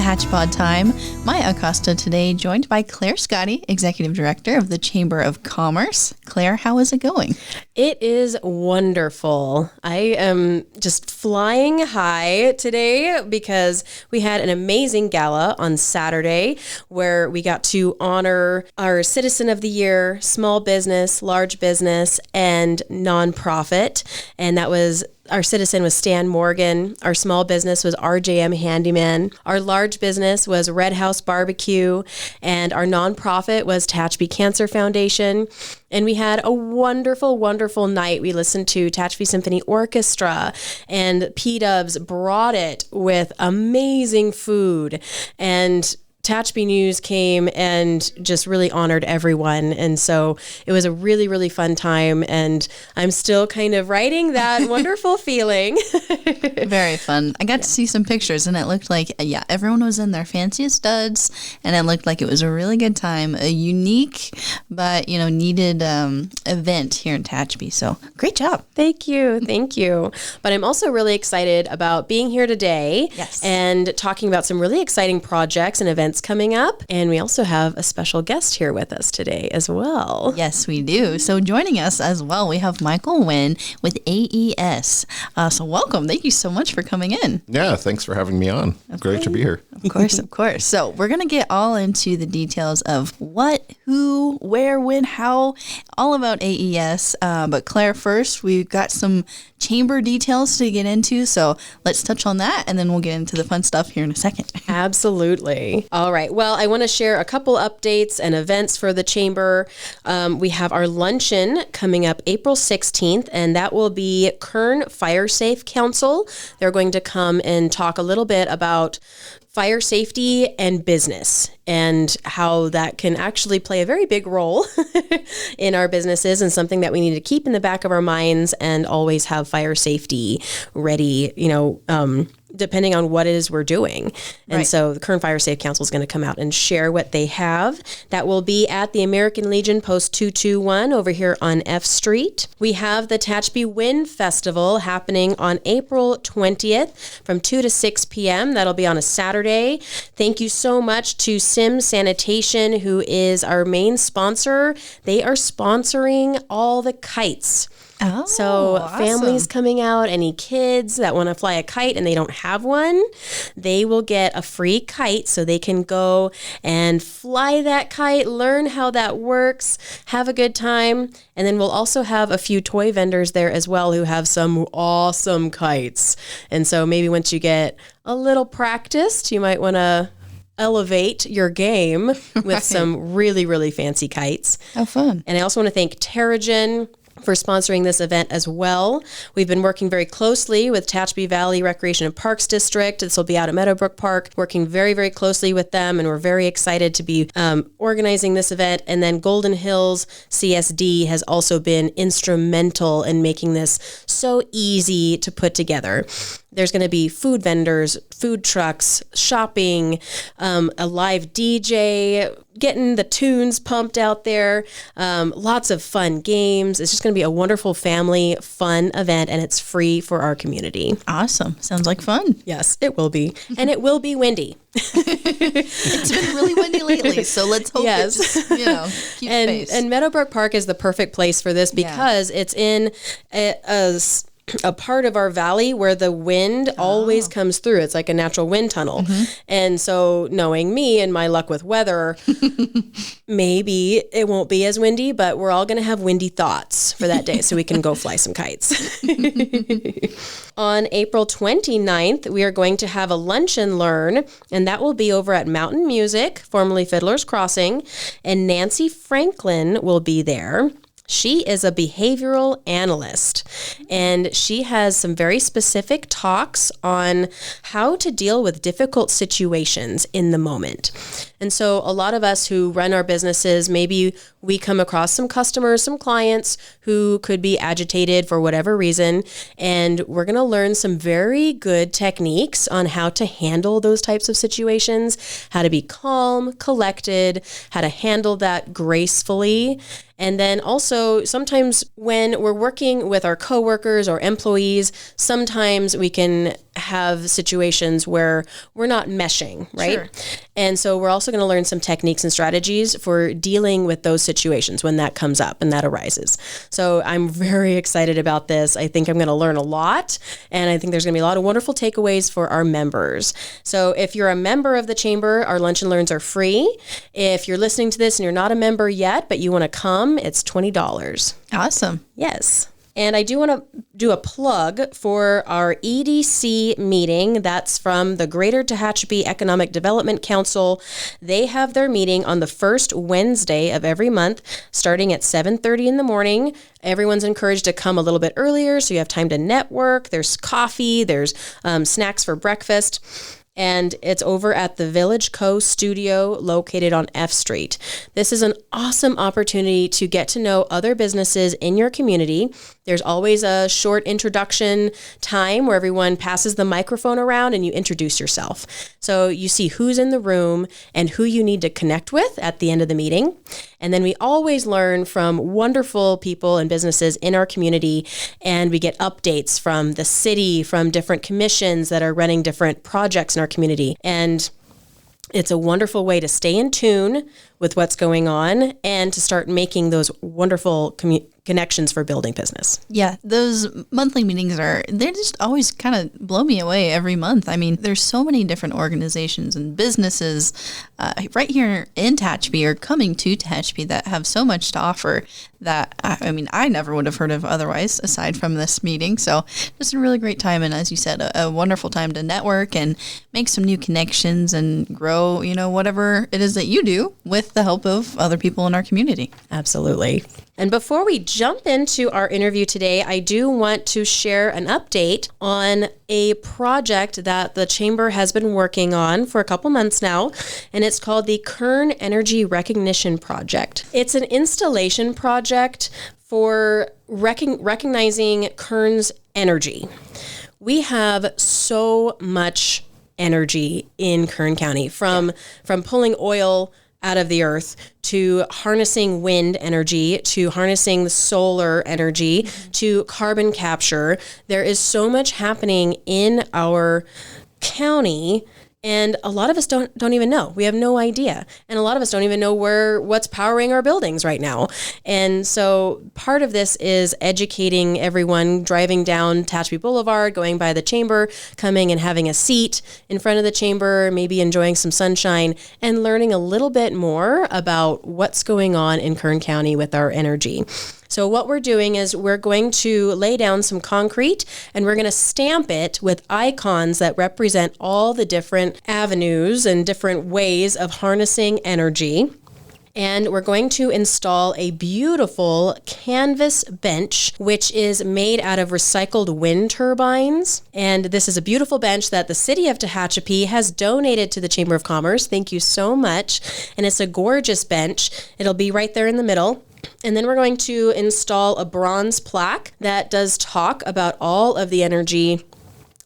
Tehachapod time. Maya Acosta today, joined by Clare Scotti, Executive Director of the Chamber of Commerce. Clare, how is it going? It is wonderful. I am just flying high today because we had an amazing gala on Saturday where we got to honor our Citizen of the Year, small business, large business, and nonprofit. And that was our citizen was Stan Morgan. Our small business was RJM Handyman. Our large business was Red House Barbecue. And our nonprofit was Tehachapi Cancer Foundation. And we had a wonderful, wonderful night. We listened to Tehachapi Symphony Orchestra, and P-Dubs brought it with amazing food. And Tehachapi News came and just really honored everyone. And so it was a really, really fun time. And I'm still kind of riding that wonderful feeling. Very fun. I got to see some pictures and it looked like, everyone was in their fanciest studs. And it looked like it was a really good time, a unique but, needed event here in Tehachapi. So great job. Thank you. Thank you. But I'm also really excited about being here today and talking about some really exciting projects and events coming up. And we also have a special guest here with us today as well. Yes, we do. So joining us as well, we have Michael Huynh with AES. So welcome. Thank you so much for coming in. Yeah, thanks for having me on. Great to be here. Of course, of course. So we're going to get all into the details of what, who, where, when, how, all about AES. But Claire, first, we've got some chamber details to get into. So let's touch on that and then we'll get into the fun stuff here in a second. Absolutely. All right. Well, I want to share a couple updates and events for the chamber. We have our luncheon coming up April 16th, and that will be Kern Fire Safe Council. They're going to come and talk a little bit about fire safety and business and how that can actually play a very big role in our businesses and something that we need to keep in the back of our minds and always have fire safety ready, depending on what it is we're doing. And so the Kern Fire Safe Council is going to come out and share what they have. That will be at the American Legion Post 221 over here on F Street. We have the Tehachapi Wind Festival happening on April 20th from 2 to 6 p.m. That'll be on a Saturday. Thank you so much to Sim Sanitation, who is our main sponsor. They are sponsoring all the kites. Oh, so awesome. Families coming out, any kids that want to fly a kite and they don't have one, they will get a free kite so they can go and fly that kite, learn how that works, have a good time. And then we'll also have a few toy vendors there as well who have some awesome kites. And so maybe once you get a little practiced, you might want to elevate your game with some really, really fancy kites. How fun. And I also want to thank Terrigen for sponsoring this event as well. We've been working very closely with Tehachapi Valley Recreation and Parks District. This will be out at Meadowbrook Park, working very, very closely with them, and we're very excited to be organizing this event. And then Golden Hills CSD has also been instrumental in making this so easy to put together. There's going to be food vendors, food trucks, shopping, a live DJ, getting the tunes pumped out there, lots of fun games. It's just going to be a wonderful family fun event, and it's free for our community. Awesome. Sounds like fun. Yes, it will be. And it will be windy. It's been really windy lately, so let's hope it just, keeps pace. And Meadowbrook Park is the perfect place for this because it's in a part of our valley where the wind always comes through. It's like a natural wind tunnel. And so knowing me and my luck with weather, maybe it won't be as windy, but we're all going to have windy thoughts for that day so we can go fly some kites. On April 29th, we are going to have a lunch and learn, and that will be over at Mountain Music, formerly Fiddler's Crossing, and Nancy Franklin will be there. She is a behavioral analyst, and she has some very specific talks on how to deal with difficult situations in the moment. And so a lot of us who run our businesses, maybe we come across some customers, some clients who could be agitated for whatever reason, and we're going to learn some very good techniques on how to handle those types of situations, how to be calm, collected, how to handle that gracefully, And then also sometimes when we're working with our coworkers or employees, sometimes we can have situations where we're not meshing, right? Sure. And so we're also going to learn some techniques and strategies for dealing with those situations when that comes up and that arises. So I'm very excited about this. I think I'm going to learn a lot, and I think there's going to be a lot of wonderful takeaways for our members. So if you're a member of the Chamber, our Lunch and Learns are free. If you're listening to this and you're not a member yet, but you want to come, it's $20. Awesome. Yes. And I do want to do a plug for our EDC meeting. That's from the Greater Tehachapi Economic Development Council. They have their meeting on the first Wednesday of every month, starting at 7:30 in the morning. Everyone's encouraged to come a little bit earlier so you have time to network. There's coffee, there's snacks for breakfast. And it's over at the Village Co. studio located on F Street. This is an awesome opportunity to get to know other businesses in your community. There's always a short introduction time where everyone passes the microphone around and you introduce yourself. So you see who's in the room and who you need to connect with at the end of the meeting. And then we always learn from wonderful people and businesses in our community, and we get updates from the city, from different commissions that are running different projects in our community. And it's a wonderful way to stay in tune with what's going on and to start making those wonderful connections for building business. Yeah, those monthly meetings they just always kind of blow me away every month. I mean, there's so many different organizations and businesses right here in Tehachapi or coming to Tehachapi that have so much to offer that, I mean, I never would have heard of otherwise aside from this meeting. So just a really great time. And as you said, a wonderful time to network and make some new connections and grow, whatever it is that you do with the help of other people in our community. Absolutely. And before we jump into our interview today, I do want to share an update on a project that the Chamber has been working on for a couple months now, and it's called the Kern Energy Recognition Project. It's an installation project for recognizing Kern's energy. We have so much energy in Kern County, from pulling oil out of the earth to harnessing wind energy, to harnessing the solar energy, to carbon capture. There is so much happening in our county, and a lot of us don't even know. We have no idea. And a lot of us don't even know what's powering our buildings right now. And so part of this is educating everyone, driving down Tehachapi Boulevard, going by the Chamber, coming and having a seat in front of the Chamber, maybe enjoying some sunshine, and learning a little bit more about what's going on in Kern County with our energy. So what we're doing is we're going to lay down some concrete and we're going to stamp it with icons that represent all the different avenues and different ways of harnessing energy. And we're going to install a beautiful canvas bench, which is made out of recycled wind turbines. And this is a beautiful bench that the city of Tehachapi has donated to the Chamber of Commerce. Thank you so much. And it's a gorgeous bench. It'll be right there in the middle. And then we're going to install a bronze plaque that does talk about all of the energy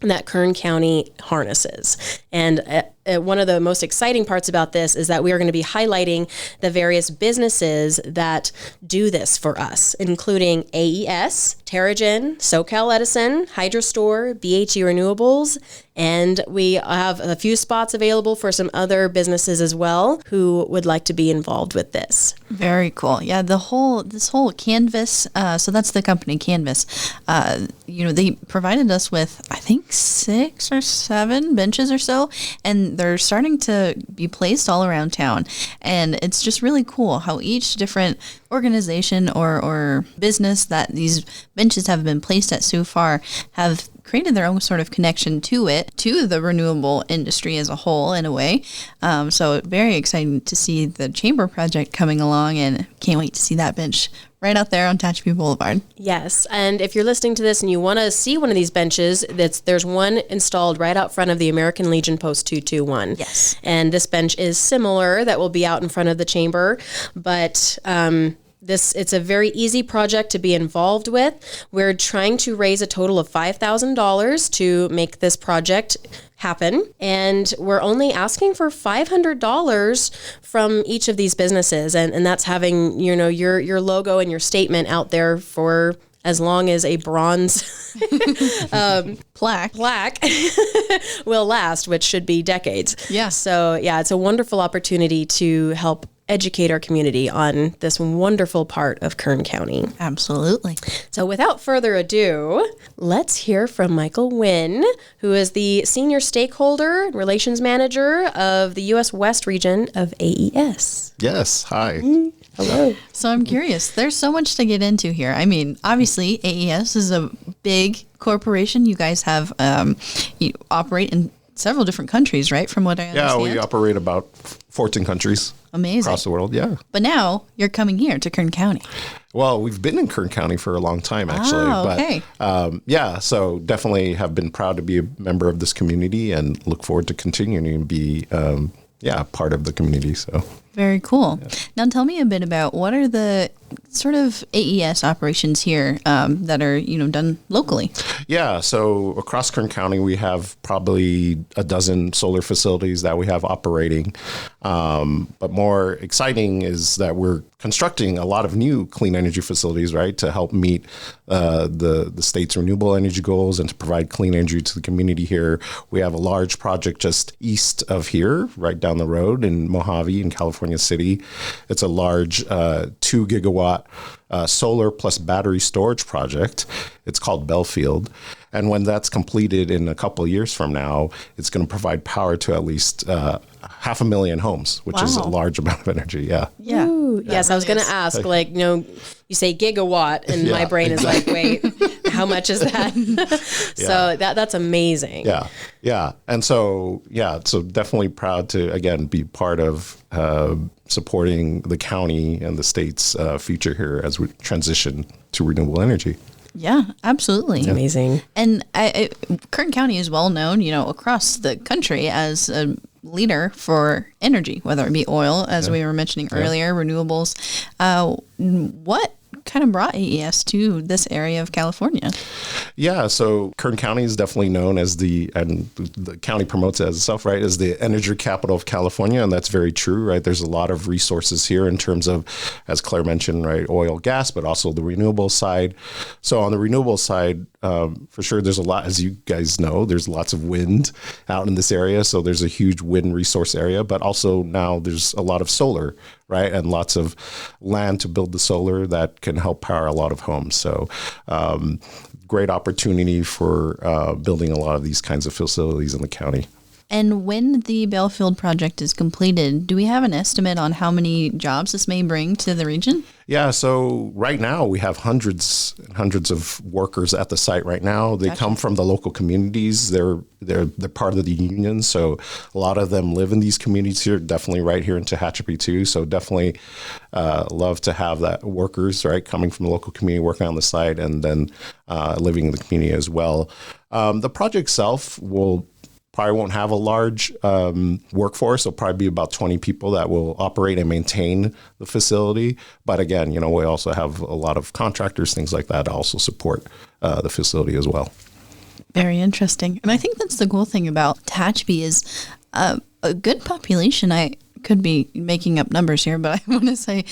that Kern County harnesses. And one of the most exciting parts about this is that we are going to be highlighting the various businesses that do this for us, including AES, Terragen, SoCal Edison, HydroStore, BHE Renewables, and we have a few spots available for some other businesses as well who would like to be involved with this. Very cool. Yeah, this whole Canvas, so that's the company Canvas. They provided us with, I think, 6 or 7 benches or so, and they're starting to be placed all around town. And it's just really cool how each different organization or business that these benches have been placed at so far have created their own sort of connection to the renewable industry as a whole, in a way. So very exciting to see the Chamber project coming along, and can't wait to see that bench right out there on Tehachapi Boulevard. Yes, and if you're listening to this and you want to see one of these benches, there's one installed right out front of the American Legion Post 221. Yes. And this bench is similar that will be out in front of the Chamber, but It's a very easy project to be involved with. We're trying to raise a total of $5,000 to make this project happen. And we're only asking for $500 from each of these businesses. And that's having, your logo and your statement out there for as long as a bronze plaque will last, which should be decades. Yeah. So it's a wonderful opportunity to help educate our community on this wonderful part of Kern County. Absolutely. So without further ado, let's hear from Michael Huynh, who is the Senior Stakeholder and Relations Manager of the U.S. West region of AES. Yes. Hi. Hello. So I'm curious, there's so much to get into here. I mean, obviously AES is a big corporation. You guys have, you operate in several different countries, right? From what I understand. Yeah, we operate about 14 countries. Amazing. Across the world, yeah. But now you're coming here to Kern County. Well, we've been in Kern County for a long time, actually. Okay. But so definitely have been proud to be a member of this community and look forward to continuing to be, part of the community. So very cool. Yeah. Now tell me a bit about what are the sort of AES operations here that are, done locally? Yeah. So across Kern County, we have probably a dozen solar facilities that we have operating. But more exciting is that we're constructing a lot of new clean energy facilities, right, to help meet the state's renewable energy goals and to provide clean energy to the community here. We have a large project just east of here, right down the road in Mojave in California City. It's a large 2 gigawatt solar plus battery storage project. It's called Belfield. And when that's completed in a couple of years from now, it's going to provide power to at least 500,000 homes, which is a large amount of energy. Yeah. Yeah. Ooh, yes, really I was going to ask, you say gigawatt, and my brain is like, wait, how much is that? So that's amazing. Yeah. Yeah. And so definitely proud to, again, be part of supporting the county and the state's future here as we transition to renewable energy. Yeah, absolutely. Amazing. And Kern County is well known, across the country as a leader for energy, whether it be oil, as we were mentioning earlier, renewables. What kind of brought AES to this area of California? Yeah, so Kern County is definitely known as and the county promotes it as itself, right, as the energy capital of California, and that's very true, right? There's a lot of resources here in terms of, as Claire mentioned, right, oil, gas, but also the renewable side. So on the renewable side, for sure, there's a lot, as you guys know, there's lots of wind out in this area, so there's a huge wind resource area, but also now there's a lot of solar, right, and lots of land to build the solar that can help power a lot of homes. So great opportunity for building a lot of these kinds of facilities in the county. And when the Belfield project is completed, do we have an estimate on how many jobs this may bring to the region? Yeah, so right now we have hundreds and hundreds of workers at the site right now. They come from the local communities. They're part of the union, so a lot of them live in these communities here, definitely right here in Tehachapi too. So definitely love to have that workers, right, coming from the local community, working on the site, and then living in the community as well. The project itself probably won't have a large workforce. It'll probably be about 20 people that will operate and maintain the facility. But again, we also have a lot of contractors, things like that, to also support the facility as well. Very interesting. And I think that's the cool thing about Tehachapi is a good population. I could be making up numbers here, but I want to say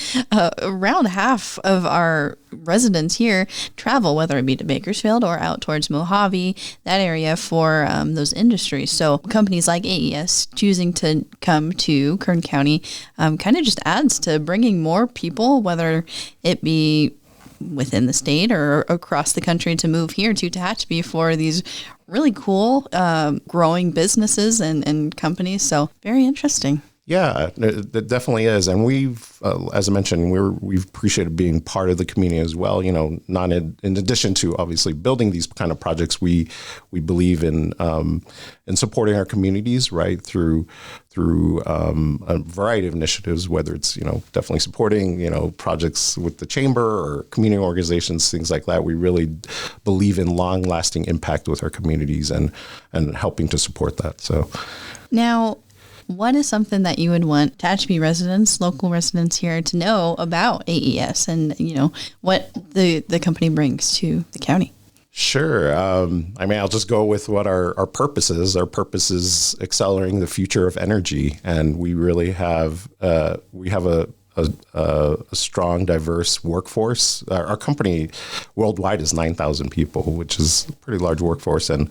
around half of our residents here travel, whether it be to Bakersfield or out towards Mojave, that area, for those industries. So companies like AES choosing to come to Kern County kind of just adds to bringing more people, whether it be within the state or across the country, to move here to Tehachapi for these really cool growing businesses and companies. So very interesting. Yeah, it definitely is. And we've, as I mentioned, we've appreciated being part of the community as well. Not in addition to obviously building these kind of projects, we believe in supporting our communities, right, through a variety of initiatives, whether it's, definitely supporting, projects with the chamber or community organizations, things like that. We really believe in long lasting impact with our communities and helping to support that. So now, what is something that you would want Tehachapi residents, local residents here to know about AES and, what the company brings to the county? Sure. I'll just go with what our purpose is. Our purpose is accelerating the future of energy, and we really have a strong, diverse workforce. Our company worldwide is 9,000 people, which is a pretty large workforce, and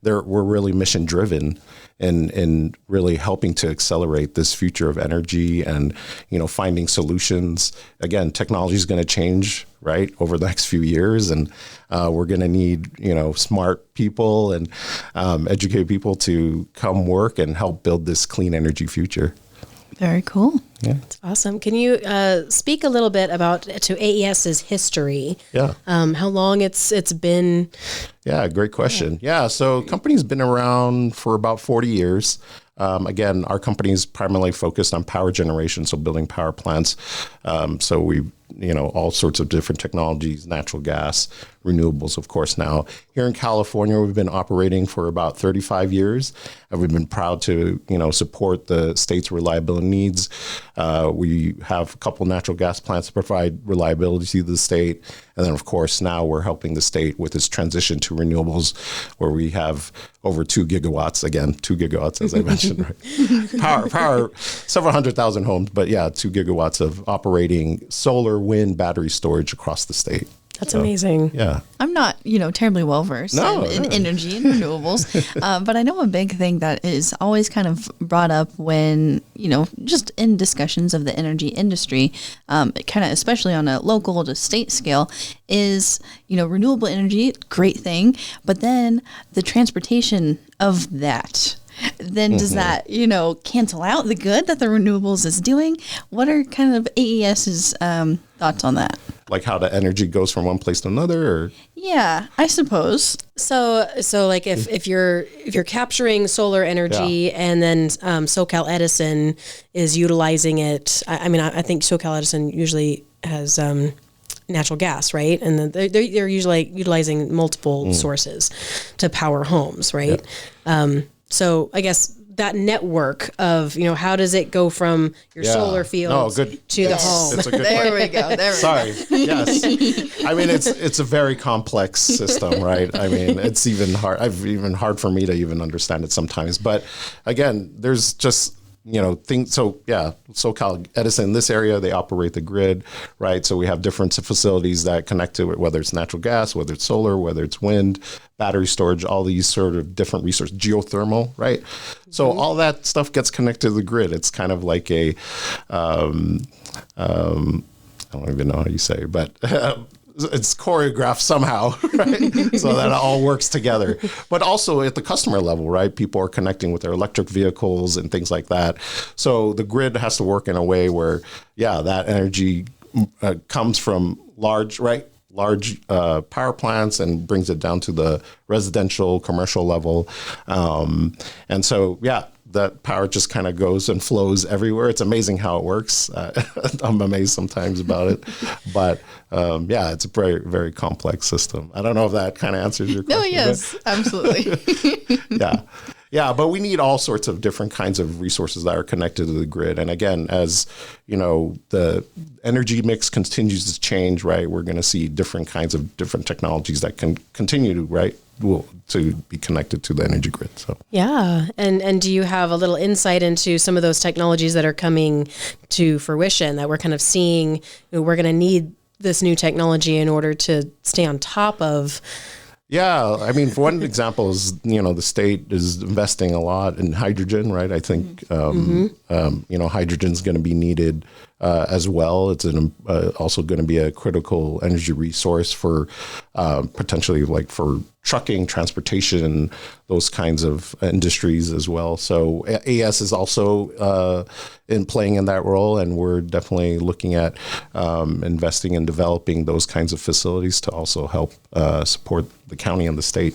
we're really mission driven in really helping to accelerate this future of energy and finding solutions. Again, technology is going to change right over the next few years, and we're going to need smart people and educated people to come work and help build this clean energy future. Very cool. Yeah, that's awesome. Can you speak a little bit to AES's history? Yeah. How long it's been? Yeah, great question. Yeah, so company's been around for about 40 years. Again, our company is primarily focused on power generation, so building power plants. So we, all sorts of different technologies, natural gas, renewables, of course. Now, here in California, we've been operating for about 35 years, and we've been proud to, support the state's reliability needs. We have a couple natural gas plants to provide reliability to the state. And then, of course, now we're helping the state with its transition to renewables, where we have over 2 gigawatts, again, 2 gigawatts, as I mentioned, right? Power, several 100,000 homes, but yeah, 2 gigawatts of operating solar, wind, battery storage across the state. That's amazing. Yeah. I'm not, terribly well versed in energy and renewables, but I know a big thing that is always kind of brought up when, just in discussions of the energy industry, kind of especially on a local to state scale, is, renewable energy, great thing, but then the transportation of that. Then does that, cancel out the good that the renewables is doing? What are kind of AES's thoughts on that? Like how the energy goes from one place to another, or? Yeah, I suppose. So like if you're capturing solar energy and then SoCal Edison is utilizing it, I think SoCal Edison usually has natural gas, right? And then they're usually utilizing multiple sources to power homes, right? Yeah. So I guess that network of, how does it go from your solar fields to the home? It's a good there we go. Sorry. Yes. It's a very complex system, right? It's even hard for me to even understand it sometimes. But again, there's just things. So yeah, SoCal Edison in this area, they operate the grid, right? So we have different facilities that connect to it, whether it's natural gas, whether it's solar, whether it's wind, battery storage, all these sort of different resources, geothermal, right? So all that stuff gets connected to the grid. It's kind of like a, I don't even know how you say, but it's choreographed somehow, right? So that it all works together. But also at the customer level, right? People are connecting with their electric vehicles and things like that. So the grid has to work in a way where, that energy comes from large power plants and brings it down to the residential, commercial level. And so, that power just kind of goes and flows everywhere. It's amazing how it works. I'm amazed sometimes about it. But it's a very, very complex system. I don't know if that kind of answers your question. No, yes, absolutely. Yeah, but we need all sorts of different kinds of resources that are connected to the grid. And again, as the energy mix continues to change, right, we're going to see different kinds of different technologies that can continue to be connected to the energy grid. So yeah, and do you have a little insight into some of those technologies that are coming to fruition that we're kind of seeing? We're going to need this new technology in order to stay on top of. Yeah, for one example is, the state is investing a lot in hydrogen, right? I think, hydrogen is going to be needed as well. It's also going to be a critical energy resource for potentially like for trucking, transportation, those kinds of industries as well. So AES is also playing in that role, and we're definitely looking at investing and developing those kinds of facilities to also help support the county and the state.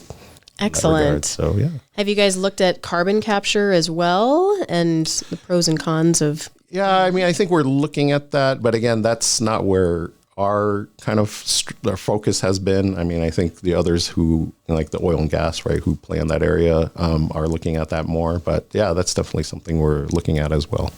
Excellent. So yeah. Have you guys looked at carbon capture as well and the pros and cons of? Yeah, I think we're looking at that, but again, that's not where our kind of our focus has been. I mean, I think the others who, like the oil and gas, right, who play in that area, are looking at that more. But yeah, that's definitely something we're looking at as well.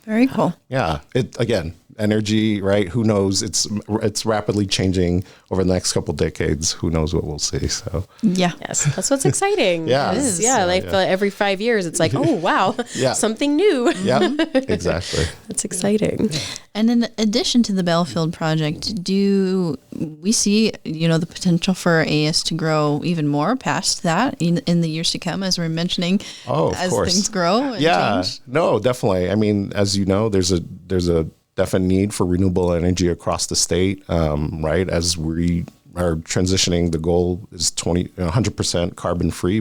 Very cool. Yeah. Again, energy, right? Who knows? It's rapidly changing over the next couple decades. Who knows what we'll see? So Yeah. Yes, that's what's exciting. Yeah. It It is. is. Yeah, like every 5 years, it's like, oh wow, Yeah. something new. yeah, exactly. That's exciting. And in addition to the Belfield project, do we see, the potential for AES to grow even more past that in the years to come, as we're mentioning, Oh, of as course. things grow and Yeah, change? no, definitely. I mean, as you know, there's a definite need for renewable energy across the state, right? As we are transitioning, the goal is 100% carbon free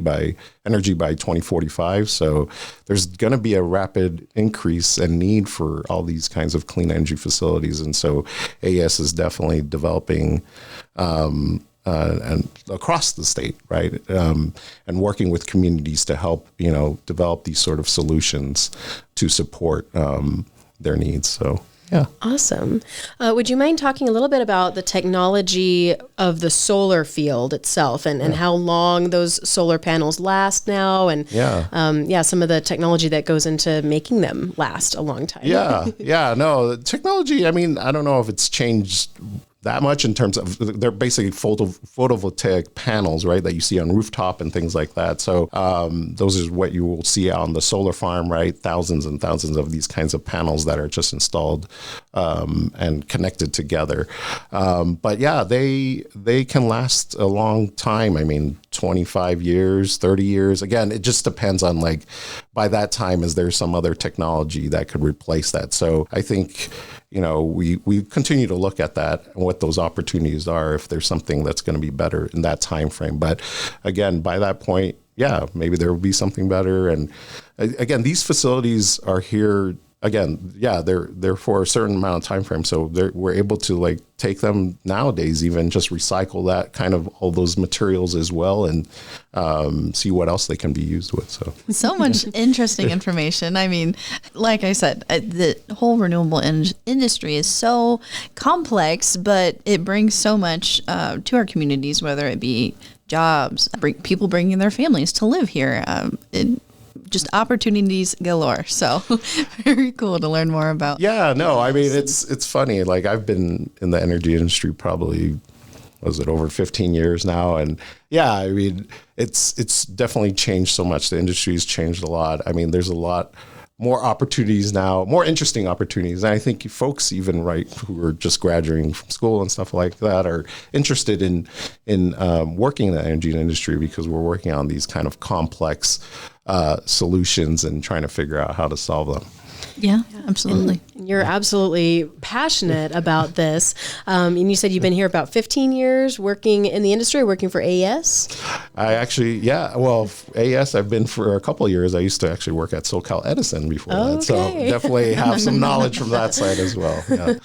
energy by 2045. So there's going to be a rapid increase and need for all these kinds of clean energy facilities. And so AES is definitely developing and across the state, right? And working with communities to help, develop these sort of solutions to support their needs. So, yeah. Awesome. Would you mind talking a little bit about the technology of the solar field itself and how long those solar panels last now and some of the technology that goes into making them last a long time? Yeah. No, the technology, I mean, I don't know if it's changed that much in terms of they're basically photovoltaic panels, right, that you see on rooftop and things like that. So those is what you will see on the solar farm, right? Thousands and thousands of these kinds of panels that are just installed and connected together. But yeah, they can last a long time. I mean, 25 years, 30 years. Again, it just depends on by that time, is there some other technology that could replace that? So I think, we continue to look at that and what those opportunities are, if there's something that's going to be better in that time frame. But again, by that point, maybe there will be something better. And again, these facilities are here. Again, they're for a certain amount of time frame, so we're able to take them nowadays, even just recycle that kind of all those materials as well, and see what else they can be used with. So much interesting information. I mean, like I said, the whole renewable industry is so complex, but it brings so much to our communities, whether it be jobs, people bringing their families to live here. Just opportunities galore. So very cool to learn more about. Yeah, no, I mean, it's funny. I've been in the energy industry probably, over 15 years now. And yeah, I mean, it's definitely changed so much. The industry's changed a lot. I mean, there's a lot more opportunities now, more interesting opportunities. And I think folks even who are just graduating from school and stuff like that are interested in working in the energy industry, because we're working on these kind of complex solutions and trying to figure out how to solve them. Yeah, absolutely. And you're absolutely passionate about this. And you said you've been here about 15 years working in the industry, working for AES? I actually, AES, I've been for a couple of years. I used to actually work at SoCal Edison before that. So definitely have some knowledge from that side as well. Yeah.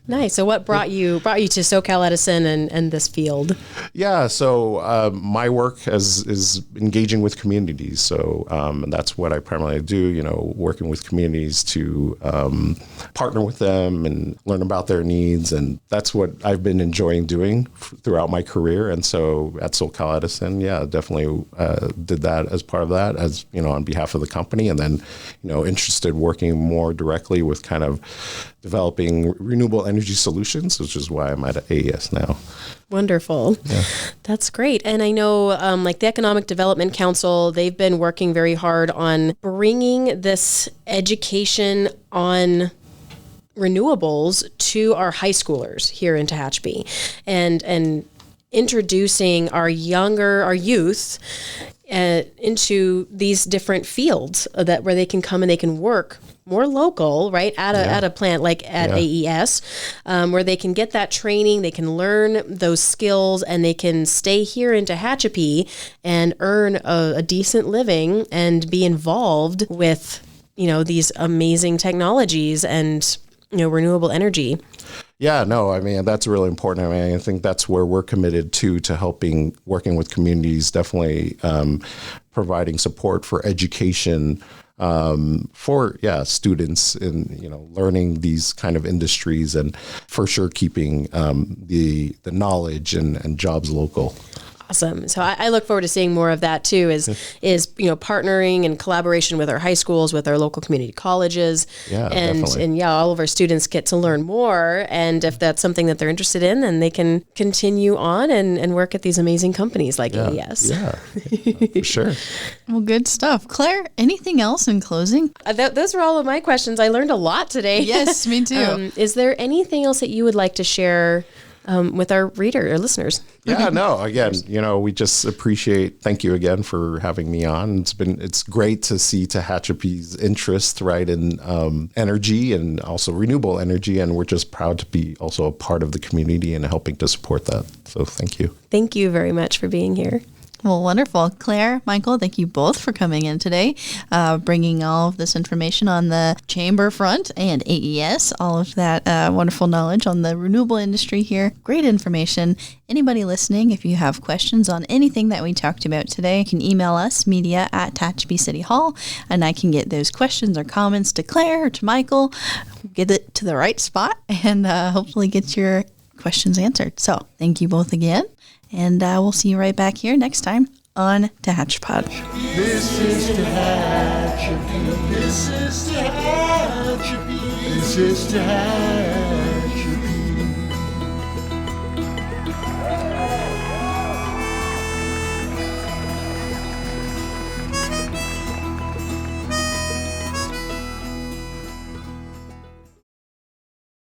Nice. So what brought you to SoCal Edison and this field? Yeah. So my work is engaging with communities. So and that's what I primarily do, working with communities to partner with them and learn about their needs. And that's what I've been enjoying doing throughout my career. And so at SoCal Edison, definitely did that as part of that, as, on behalf of the company. And then, interested working more directly with kind of developing renewable energy solutions, which is why I'm at AES now. Wonderful. Yeah. That's great. And I know the Economic Development Council, they've been working very hard on bringing this education on renewables to our high schoolers here in Tehachapi and introducing our youth into these different fields where they can come and they can work more local, right, at a plant like at AES, where they can get that training, they can learn those skills, and they can stay here in Tehachapi and earn a decent living and be involved with, these amazing technologies and, renewable energy. Yeah, no, I mean, that's really important. I mean, I think that's where we're committed to working with communities, definitely providing support for education for students in learning these kind of industries, and for sure keeping the knowledge and jobs local. Awesome. So I look forward to seeing more of that too, is partnering and collaboration with our high schools, with our local community colleges. Yeah, definitely. And all of our students get to learn more. And if that's something that they're interested in, then they can continue on and work at these amazing companies like AES. Yeah, for sure. Well, good stuff. Claire, anything else in closing? Those were all of my questions. I learned a lot today. Yes, me too. Is there anything else that you would like to share with our reader or listeners? Yeah, no, again, we just thank you again for having me on. It's great to see Tehachapi's interest, right, in energy and also renewable energy. And we're just proud to be also a part of the community and helping to support that. So thank you. Thank you very much for being here. Well, wonderful. Claire, Michael, thank you both for coming in today, bringing all of this information on the chamber front and AES, all of that wonderful knowledge on the renewable industry here. Great information. Anybody listening, if you have questions on anything that we talked about today, you can email us, media@Tehachapi City Hall, and I can get those questions or comments to Claire or to Michael, get it to the right spot, and hopefully get your questions answered. So thank you both again. And we'll see you right back here next time on Tehachapod. This is Tehachapi. This is Tehachapi. This is Tehachapi.